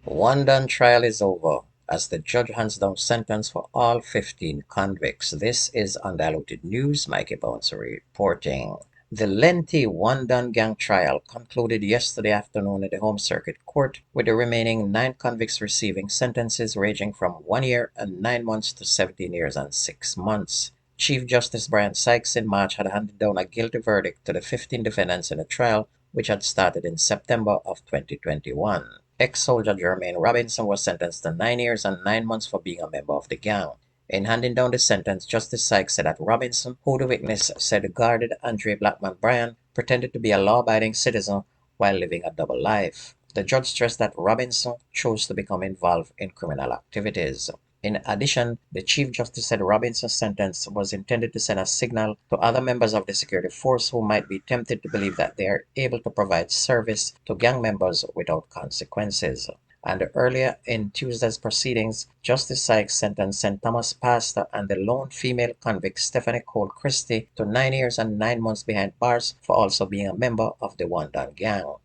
One done trial is over as the judge hands down sentence for all 15 convicts. This is Undiluted News. Mikey Bones reporting. The lengthy one done gang trial concluded yesterday afternoon at the Home Circuit Court, with the remaining 9 convicts receiving sentences ranging from 1 year and 9 months to 17 years and 6 months. Chief Justice Brian Sykes in March had handed down a guilty verdict to the 15 defendants in a trial which had started in September of 2021. Ex-soldier Jermaine Robinson was sentenced to 9 years and 9 months for being a member of the gang. In handing down the sentence, Justice Sykes said that Robinson, who the witness said guarded Andre Blackman Bryan, pretended to be a law-abiding citizen while living a double life. The judge stressed that Robinson chose to become involved in criminal activities. In addition, the Chief Justice said Robinson's sentence was intended to send a signal to other members of the security force who might be tempted to believe that they are able to provide service to gang members without consequences. And earlier in Tuesday's proceedings, Justice Sykes sentenced St. Thomas pastor and the lone female convict Stephanie Cole Christie to 9 years and 9 months behind bars for also being a member of the One Done gang.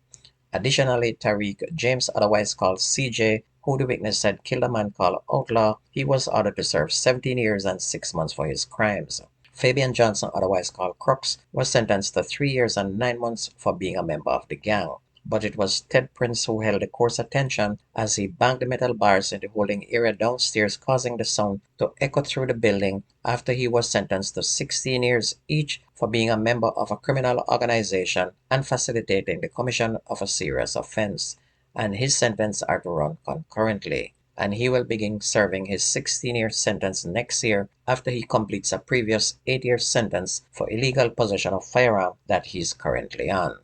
Additionally, Tariq James, otherwise called CJ, who the witness said killed a man called Outlaw, he was ordered to serve 17 years and 6 months for his crimes. Fabian Johnson, otherwise called Crooks, was sentenced to 3 years and 9 months for being a member of the gang. But it was Ted Prince who held the court's attention as he banged the metal bars in the holding area downstairs, causing the sound to echo through the building after he was sentenced to 16 years each for being a member of a criminal organization and facilitating the commission of a serious offense. And his sentence are to run concurrently. And he will begin serving his 16-year sentence next year after he completes a previous 8-year sentence for illegal possession of firearm that he's currently on.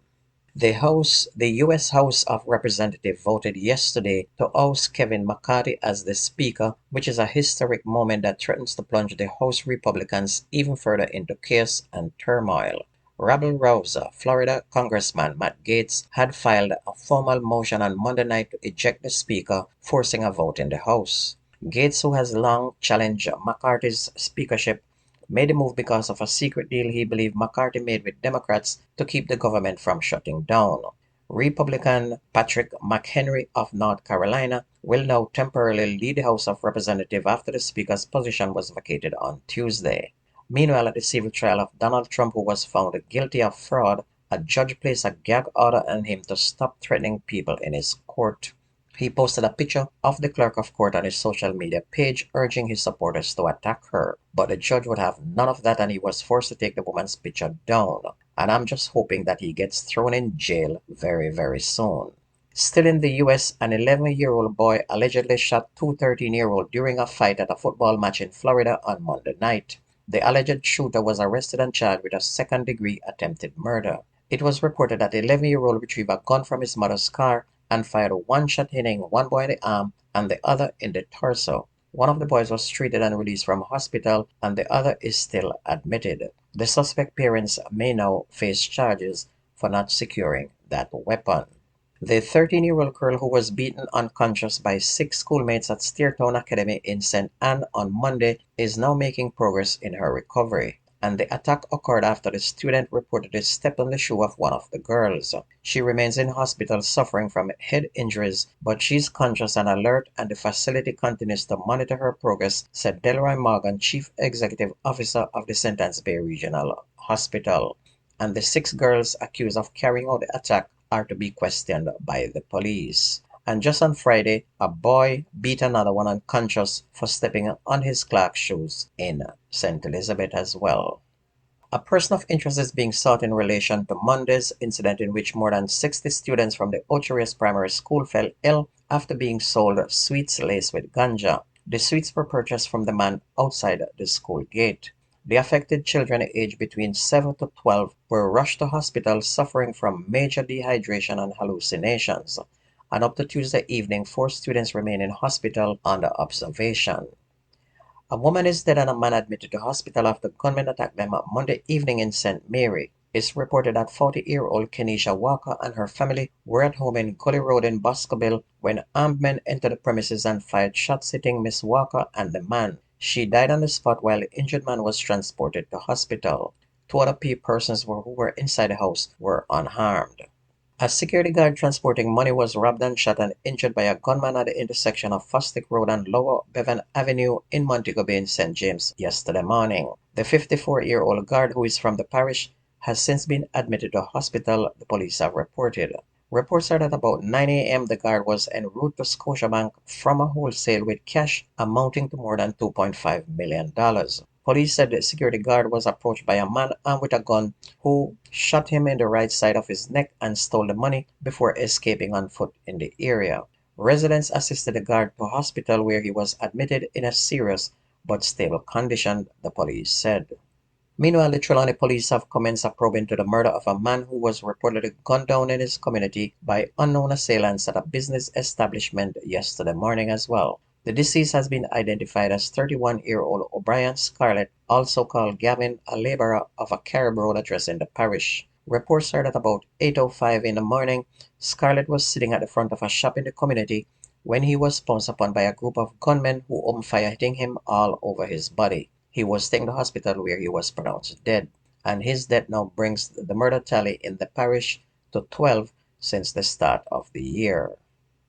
The U.S. House of Representatives voted yesterday to oust Kevin McCarthy as the Speaker, which is a historic moment that threatens to plunge the House Republicans even further into chaos and turmoil. Rabble-rouser Florida Congressman Matt Gaetz had filed a formal motion on Monday night to eject the Speaker, forcing a vote in the House. Gaetz, who has long challenged McCarthy's speakership, made the move because of a secret deal he believed McCarthy made with Democrats to keep the government from shutting down. Republican Patrick McHenry of North Carolina will now temporarily lead the House of Representatives after the Speaker's position was vacated on Tuesday. Meanwhile, at the civil trial of Donald Trump, who was found guilty of fraud, a judge placed a gag order on him to stop threatening people in his court. He posted a picture of the clerk of court on his social media page, urging his supporters to attack her. But the judge would have none of that, and he was forced to take the woman's picture down. And I'm just hoping that he gets thrown in jail very, very soon. Still in the U.S., an 11-year-old boy allegedly shot two 13-year-olds during a fight at a football match in Florida on Monday night. The alleged shooter was arrested and charged with a second-degree attempted murder. It was reported that the 11-year-old retrieved a gun from his mother's car and fired one shot, hitting one boy in the arm and the other in the torso. One of the boys was treated and released from hospital, and the other is still admitted. The suspect parents may now face charges for not securing that weapon. The 13-year-old girl, who was beaten unconscious by 6 schoolmates at Steertown Academy in St. Anne on Monday, is now making progress in her recovery. And the attack occurred after the student reportedly stepped on the shoe of one of the girls. She remains in hospital suffering from head injuries, but she's conscious and alert, and the facility continues to monitor her progress, said Delroy Morgan, Chief Executive Officer of the St. Anne's Bay Regional Hospital. And the 6 girls accused of carrying out the attack are to be questioned by the police. And just on Friday, a boy beat another one unconscious for stepping on his Clark shoes in St. Elizabeth as well. A person of interest is being sought in relation to Monday's incident in which more than 60 students from the Ocherius Primary School fell ill after being sold sweets laced with ganja. The sweets were purchased from the man outside the school gate. The affected children aged between 7 to 12 were rushed to hospital suffering from major dehydration and hallucinations. And up to Tuesday evening, 4 students remain in hospital under observation. A woman is dead and a man admitted to hospital after gunmen attacked them Monday evening in St. Mary. It's reported that 40-year-old Kenesha Walker and her family were at home in Gully Road in Boscobel when armed men entered the premises and fired shots, hitting Miss Walker and the man. She died on the spot while the injured man was transported to hospital. 2 other persons who were inside the house were unharmed. A security guard transporting money was robbed and shot and injured by a gunman at the intersection of Fosdick Road and Lower Bevan Avenue in Montego Bay, St. James, yesterday morning. The 54-year-old guard, who is from the parish, has since been admitted to hospital, the police have reported. Reports are that about 9 a.m. the guard was en route to Scotiabank from a wholesale with cash amounting to more than $2.5 million. Police said the security guard was approached by a man armed with a gun who shot him in the right side of his neck and stole the money before escaping on foot in the area. Residents assisted the guard to hospital where he was admitted in a serious but stable condition, the police said. Meanwhile, the Trelawney police have commenced a probe into the murder of a man who was reportedly gunned down in his community by unknown assailants at a business establishment yesterday morning as well. The deceased has been identified as 31-year-old O'Brien Scarlett, also called Gavin, a laborer of a Carib Road address in the parish. Reports are that about 8:05 in the morning, Scarlett was sitting at the front of a shop in the community when he was pounced upon by a group of gunmen who opened fire, hitting him all over his body. He was taken to hospital where he was pronounced dead, and his death now brings the murder tally in the parish to 12 since the start of the year.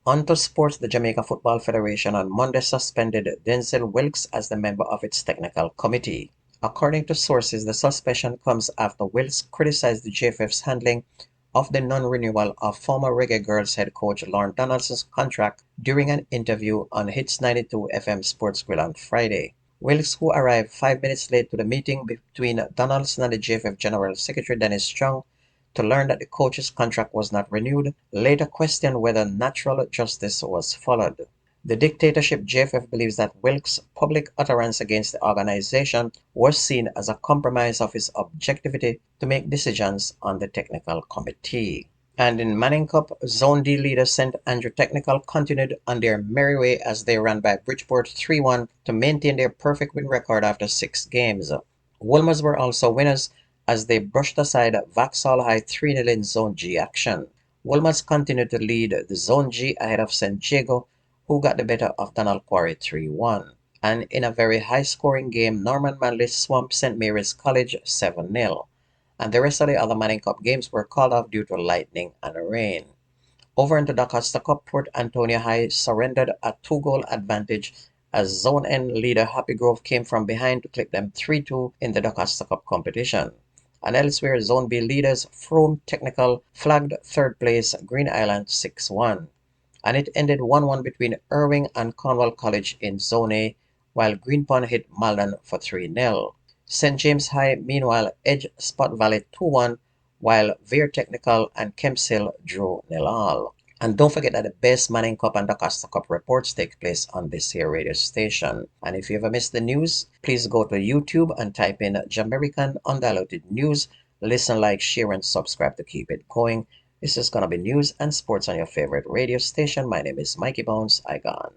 On to sports, the Jamaica Football Federation on Monday suspended Denzel Wilkes as the member of its technical committee. According to sources, the suspension comes after Wilkes criticized the JFF's handling of the non-renewal of former Reggae Girls head coach Lorne Donaldson's contract during an interview on Hits 92 FM Sports Grill on Friday. Wilkes, who arrived 5 minutes late to the meeting between Donaldson and the JFF General Secretary Dennis Strong to learn that the coach's contract was not renewed, later questioned whether natural justice was followed. The dictatorship JFF believes that Wilkes' public utterance against the organization was seen as a compromise of his objectivity to make decisions on the technical committee. And in Manning Cup, Zone D leader St. Andrew Technical continued on their merry way as they ran by Bridgeport 3-1 to maintain their perfect win record after 6 games. Wolmers were also winners as they brushed aside Vauxhall High 3-0 in Zone G action. Wolmers continued to lead the Zone G ahead of St. Jago, who got the better of Donald Quarry 3-1. And in a very high-scoring game, Norman Manley swamped St. Mary's College 7-0. And the rest of the other Manning Cup games were called off due to lightning and rain. Over into the Costa Cup, Port Antonio High surrendered a 2-goal advantage as Zone N leader Happy Grove came from behind to clip them 3-2 in the Costa Cup competition. And elsewhere, Zone B leaders Frome Technical flagged third place Green Island 6-1. And it ended 1-1 between Irving and Cornwall College in Zone A, while Greenpond hit Malden for 3-0. St. James High, meanwhile, edged Spot Valley 2-1, while Veer Technical and Kemps Hill drew 0-0. And don't forget that the best Manning Cup and the Costa Cup reports take place on this here radio station. And if you ever missed the news, please go to YouTube and type in Jamaican Undiluted News. Listen, like, share, and subscribe to keep it going. This is going to be news and sports on your favorite radio station. My name is Mikey Bones. I gone.